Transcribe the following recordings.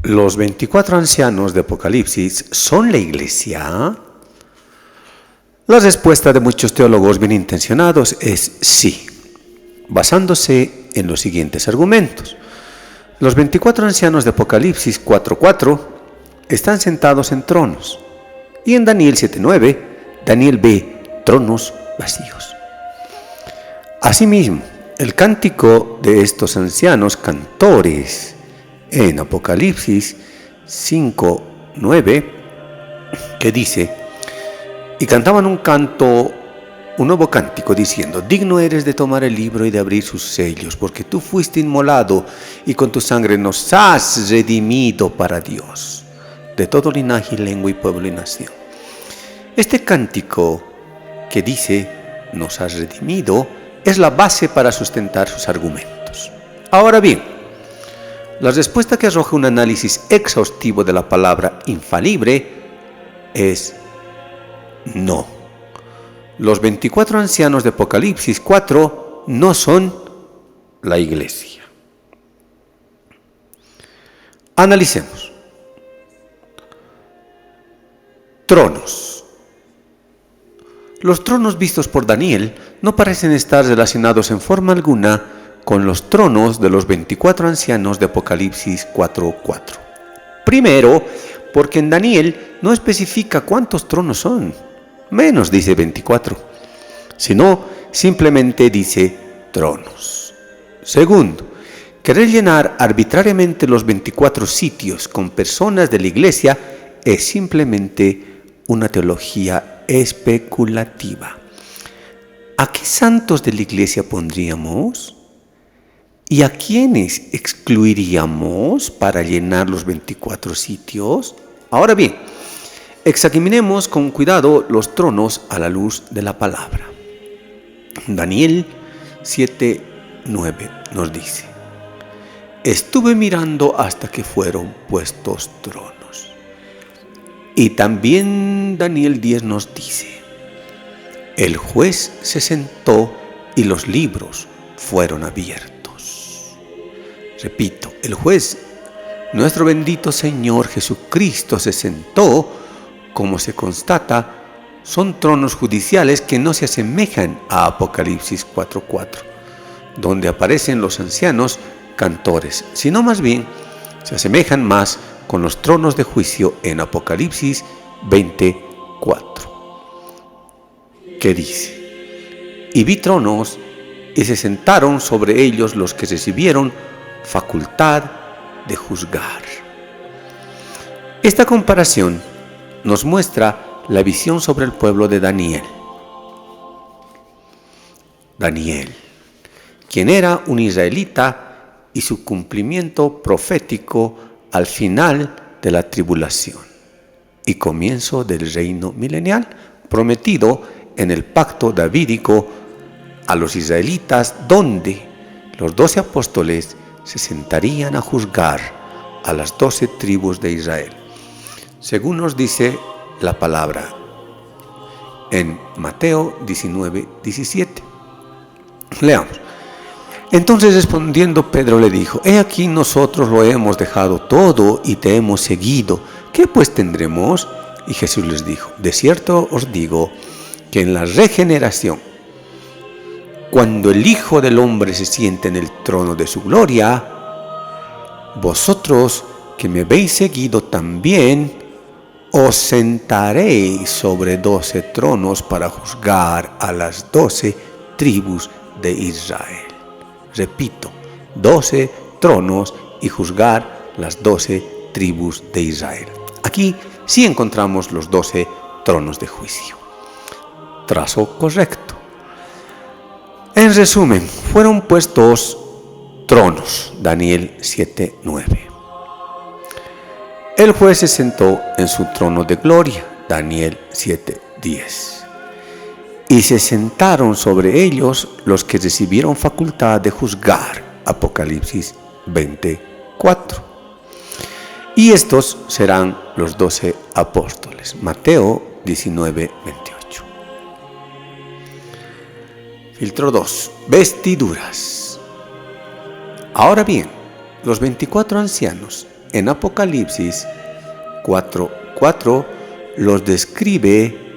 ¿Los 24 ancianos de Apocalipsis son la iglesia? La respuesta de muchos teólogos bien intencionados es sí, basándose en los siguientes argumentos. Los 24 ancianos de Apocalipsis 4:4 están sentados en tronos, y en Daniel 7:9, Daniel ve tronos vacíos. Asimismo, el cántico de estos ancianos cantores en Apocalipsis 5:9, que dice: y cantaban un nuevo cántico diciendo: digno eres de tomar el libro y de abrir sus sellos, porque tú fuiste inmolado y con tu sangre nos has redimido para Dios, de todo linaje, lengua y pueblo y nación. Este cántico que dice nos has redimido es la base para sustentar sus argumentos. Ahora bien, la respuesta que arroja un análisis exhaustivo de la palabra infalible es no. Los 24 ancianos de Apocalipsis 4 no son la iglesia. Analicemos. Tronos. Los tronos vistos por Daniel no parecen estar relacionados en forma alguna con los tronos de los 24 ancianos de Apocalipsis 4:4. Primero, porque en Daniel no especifica cuántos tronos son, menos dice 24, sino simplemente dice tronos. Segundo, querer llenar arbitrariamente los 24 sitios con personas de la iglesia es simplemente una teología especulativa. ¿A qué santos de la iglesia pondríamos? ¿Y a quiénes excluiríamos para llenar los 24 sitios? Ahora bien, examinemos con cuidado los tronos a la luz de la palabra. Daniel 7:9 nos dice: estuve mirando hasta que fueron puestos tronos. Y también Daniel 10 nos dice: el juez se sentó y los libros fueron abiertos. Repito, el juez, nuestro bendito Señor Jesucristo, se sentó. Como se constata, son tronos judiciales que no se asemejan a Apocalipsis 4:4, donde aparecen los ancianos cantores, sino más bien se asemejan más con los tronos de juicio en Apocalipsis 20:4, que dice: y vi tronos y se sentaron sobre ellos los que recibieron facultad de juzgar. Esta comparación nos muestra la visión sobre el pueblo de Daniel. Daniel, quien era un israelita, y su cumplimiento profético al final de la tribulación y comienzo del reino milenial prometido en el pacto davídico a los israelitas, donde los 12 apóstoles se sentarían a juzgar a las 12 tribus de Israel, según nos dice la palabra en Mateo 19:17. Leamos. Entonces respondiendo Pedro le dijo: he aquí nosotros lo hemos dejado todo y te hemos seguido. ¿Qué pues tendremos? Y Jesús les dijo: de cierto os digo que en la regeneración, cuando el Hijo del Hombre se siente en el trono de su gloria, vosotros que me habéis seguido también os sentaréis sobre 12 tronos para juzgar a las 12 tribus de Israel. Repito, 12 tronos y juzgar las 12 tribus de Israel. Aquí sí encontramos los 12 tronos de juicio. Trazo correcto. En resumen, fueron puestos tronos, Daniel 7:9. El juez se sentó en su trono de gloria, Daniel 7:10. Y se sentaron sobre ellos los que recibieron facultad de juzgar, Apocalipsis 20:4. Y estos serán los 12 apóstoles, Mateo 19:28. Filtro 2. Vestiduras. Ahora bien, los 24 ancianos en Apocalipsis 4:4 los describe,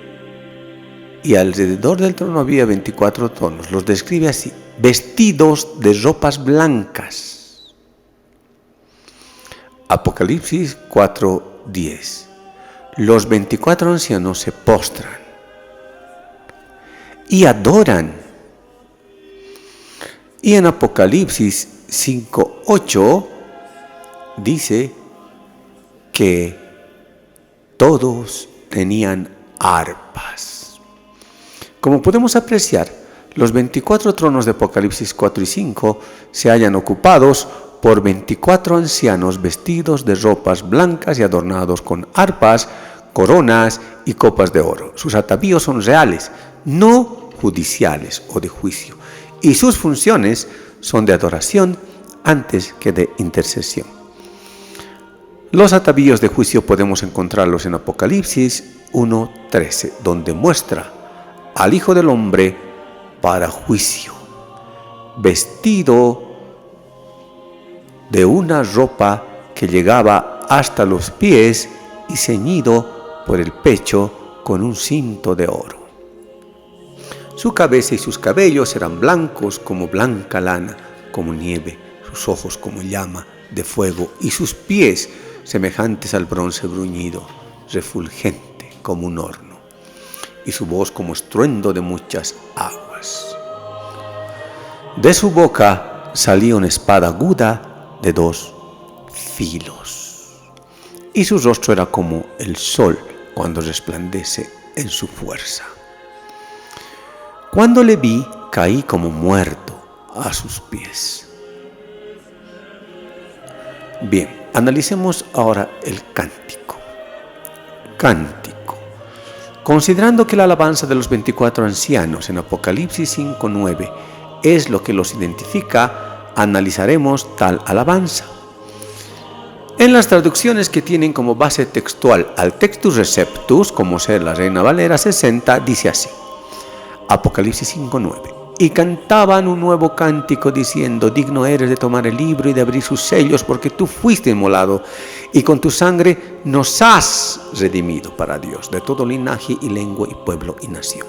y alrededor del trono había 24 tronos. Los describe así: vestidos de ropas blancas. Apocalipsis 4:10. Los 24 ancianos se postran y adoran. Y en Apocalipsis 5:8 dice que todos tenían arpas. Como podemos apreciar, los 24 tronos de Apocalipsis 4 y 5 se hallan ocupados por 24 ancianos vestidos de ropas blancas y adornados con arpas, coronas y copas de oro. Sus atavíos son reales, no judiciales o de juicio, y sus funciones son de adoración antes que de intercesión. Los atavíos de juicio podemos encontrarlos en Apocalipsis 1:13, donde muestra al Hijo del Hombre para juicio, vestido de una ropa que llegaba hasta los pies y ceñido por el pecho con un cinto de oro. Su cabeza y sus cabellos eran blancos como blanca lana, como nieve, sus ojos como llama de fuego y sus pies semejantes al bronce bruñido, refulgente como un horno, y su voz como estruendo de muchas aguas. De su boca salía una espada aguda de 2 filos, y su rostro era como el sol cuando resplandece en su fuerza. Cuando le vi, caí como muerto a sus pies. Bien, analicemos ahora el cántico. Cántico. Considerando que la alabanza de los 24 ancianos en Apocalipsis 5:9 es lo que los identifica, analizaremos tal alabanza. En las traducciones que tienen como base textual al Textus Receptus, como ser la Reina Valera 60, dice así: Apocalipsis 5:9. Y cantaban un nuevo cántico diciendo: digno eres de tomar el libro y de abrir sus sellos, porque tú fuiste inmolado y con tu sangre nos has redimido para Dios de todo linaje y lengua y pueblo y nación.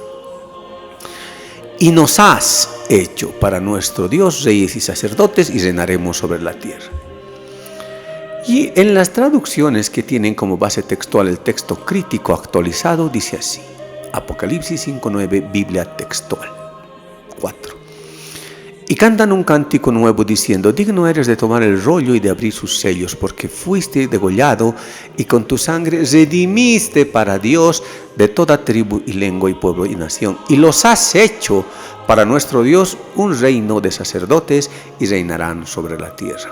Y nos has hecho para nuestro Dios reyes y sacerdotes, y reinaremos sobre la tierra. Y en las traducciones que tienen como base textual el texto crítico actualizado, dice así: Apocalipsis 5:9, Biblia textual 4. Y cantan un cántico nuevo diciendo: digno eres de tomar el rollo y de abrir sus sellos, porque fuiste degollado y con tu sangre redimiste para Dios de toda tribu y lengua y pueblo y nación, y los has hecho para nuestro Dios un reino de sacerdotes, y reinarán sobre la tierra.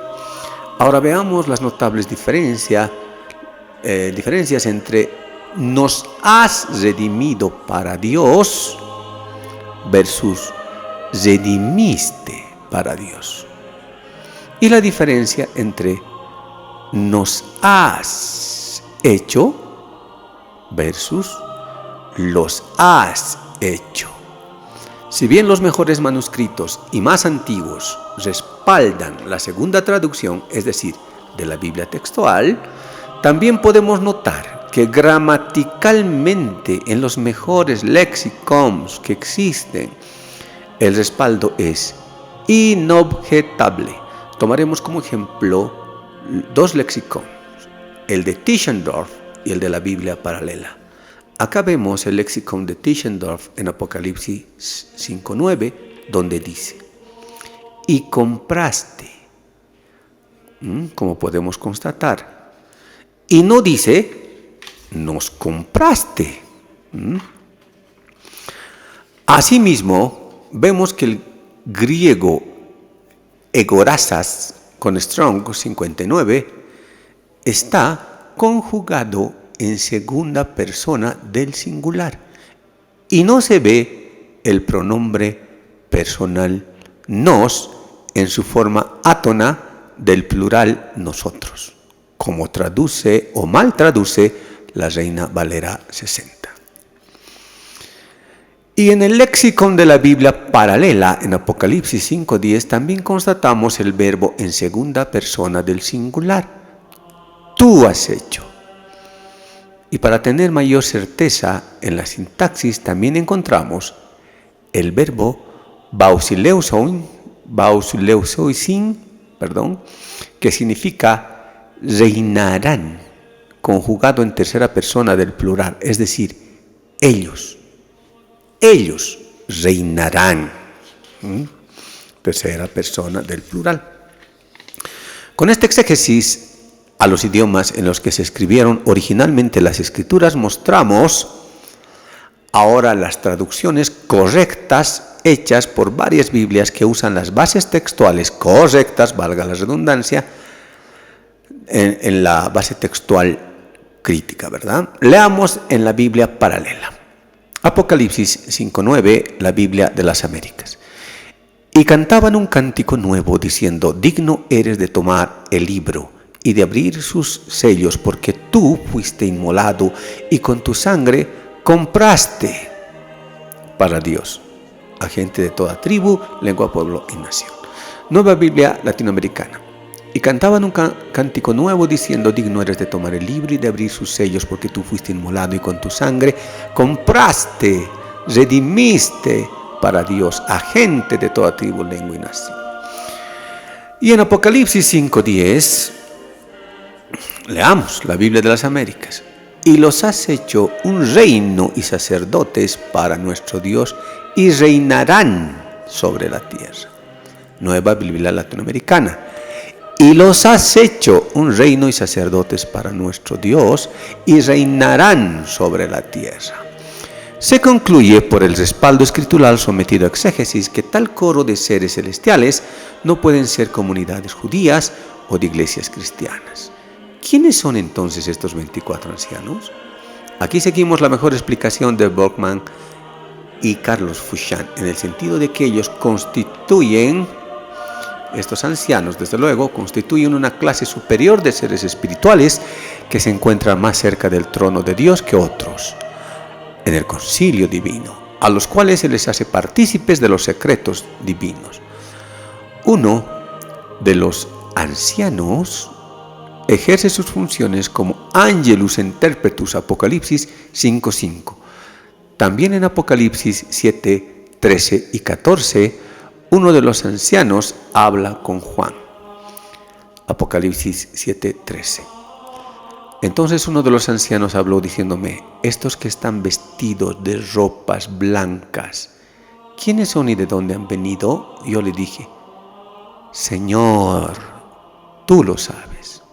Ahora veamos las notables diferencias entre nos has redimido para Dios versus redimiste para Dios. Y la diferencia entre nos has hecho versus los has hecho. Si bien los mejores manuscritos y más antiguos respaldan la segunda traducción, es decir, de la Biblia textual, también podemos notar que gramaticalmente en los mejores lexicons que existen, el respaldo es inobjetable. Tomaremos como ejemplo 2 lexicons, el de Tischendorf y el de la Biblia paralela. Acá vemos el lexicon de Tischendorf en Apocalipsis 5:9, donde dice: y compraste, como podemos constatar, y no dice nos compraste. Asimismo, vemos que el griego egorasas con Strong 59 está conjugado en segunda persona del singular y no se ve el pronombre personal nos en su forma átona del plural nosotros, como traduce o mal traduce la Reina Valera 60. Y en el lexicon de la Biblia paralela, en Apocalipsis 5:10, también constatamos el verbo en segunda persona del singular, tú has hecho. Y para tener mayor certeza en la sintaxis también encontramos el verbo bausileusoin, que significa reinarán, conjugado en tercera persona del plural, es decir, ellos reinarán, tercera persona del plural. Con este exégesis a los idiomas en los que se escribieron originalmente las escrituras, mostramos ahora las traducciones correctas hechas por varias Biblias que usan las bases textuales correctas, valga la redundancia, en la base textual crítica, ¿verdad? Leamos en la Biblia paralela. Apocalipsis 5:9, la Biblia de las Américas. Y cantaban un cántico nuevo diciendo: digno eres de tomar el libro y de abrir sus sellos, porque tú fuiste inmolado y con tu sangre compraste para Dios a gente de toda tribu, lengua, pueblo y nación. Nueva Biblia latinoamericana. Y cantaban un cántico nuevo diciendo: digno eres de tomar el libro y de abrir sus sellos, porque tú fuiste inmolado y con tu sangre compraste, redimiste para Dios a gente de toda tribu, lengua y nación. Y en Apocalipsis 5:10 leamos la Biblia de las Américas. Y los has hecho un reino y sacerdotes para nuestro Dios, y reinarán sobre la tierra. Nueva Biblia latinoamericana. Y los has hecho un reino y sacerdotes para nuestro Dios, y reinarán sobre la tierra. Se concluye por el respaldo escritural sometido a exégesis que tal coro de seres celestiales no pueden ser comunidades judías o de iglesias cristianas. ¿Quiénes son entonces estos 24 ancianos? Aquí seguimos la mejor explicación de Borkman y Carlos Fouchant, en el sentido de que ellos constituyen, estos ancianos desde luego, constituyen una clase superior de seres espirituales que se encuentran más cerca del trono de Dios que otros en el concilio divino, a los cuales se les hace partícipes de los secretos divinos. Uno de los ancianos ejerce sus funciones como Angelus Interpretus, Apocalipsis 5:5. También en Apocalipsis 7:13 y 14, uno de los ancianos habla con Juan. Apocalipsis 7:13. Entonces uno de los ancianos habló diciéndome: estos que están vestidos de ropas blancas, ¿quiénes son y de dónde han venido? Yo le dije: Señor, tú lo sabes.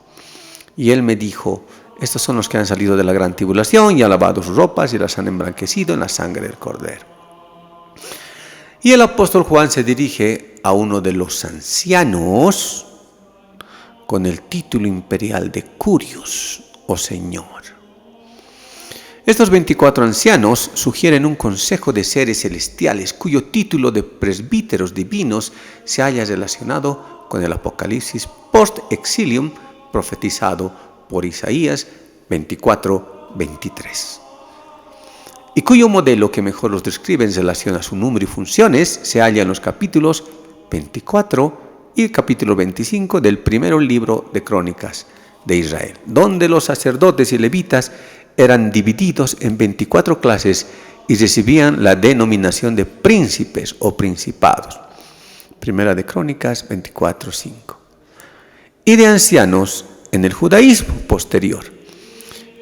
Y él me dijo: estos son los que han salido de la gran tribulación y han lavado sus ropas y las han emblanquecido en la sangre del Cordero. Y el apóstol Juan se dirige a uno de los ancianos con el título imperial de Curios, o Señor. Estos 24 ancianos sugieren un consejo de seres celestiales cuyo título de presbíteros divinos se halla relacionado con el Apocalipsis post-exilium profetizado por Isaías 24:23. Y cuyo modelo que mejor los describe en relación a su número y funciones se halla en los capítulos 24 y el capítulo 25 del primer libro de Crónicas de Israel, donde los sacerdotes y levitas eran divididos en 24 clases y recibían la denominación de príncipes o principados. Primera de Crónicas 24:5. Y de ancianos en el judaísmo posterior.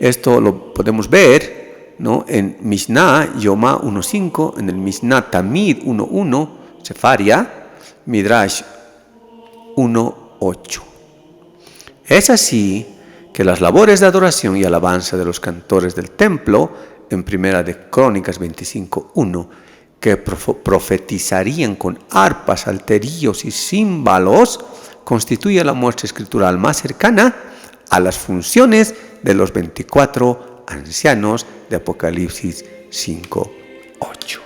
Esto lo podemos ver, ¿no?, en Mishnah Yomá 1:5, en el Mishnah Tamid 1:1, Sefaria, Midrash 1:8. Es así que las labores de adoración y alabanza de los cantores del templo, en Primera de Crónicas 25:1, que profetizarían con arpas, salterios y címbalos, constituye la muestra escritural más cercana a las funciones de los 24 ancianos de Apocalipsis 5:8.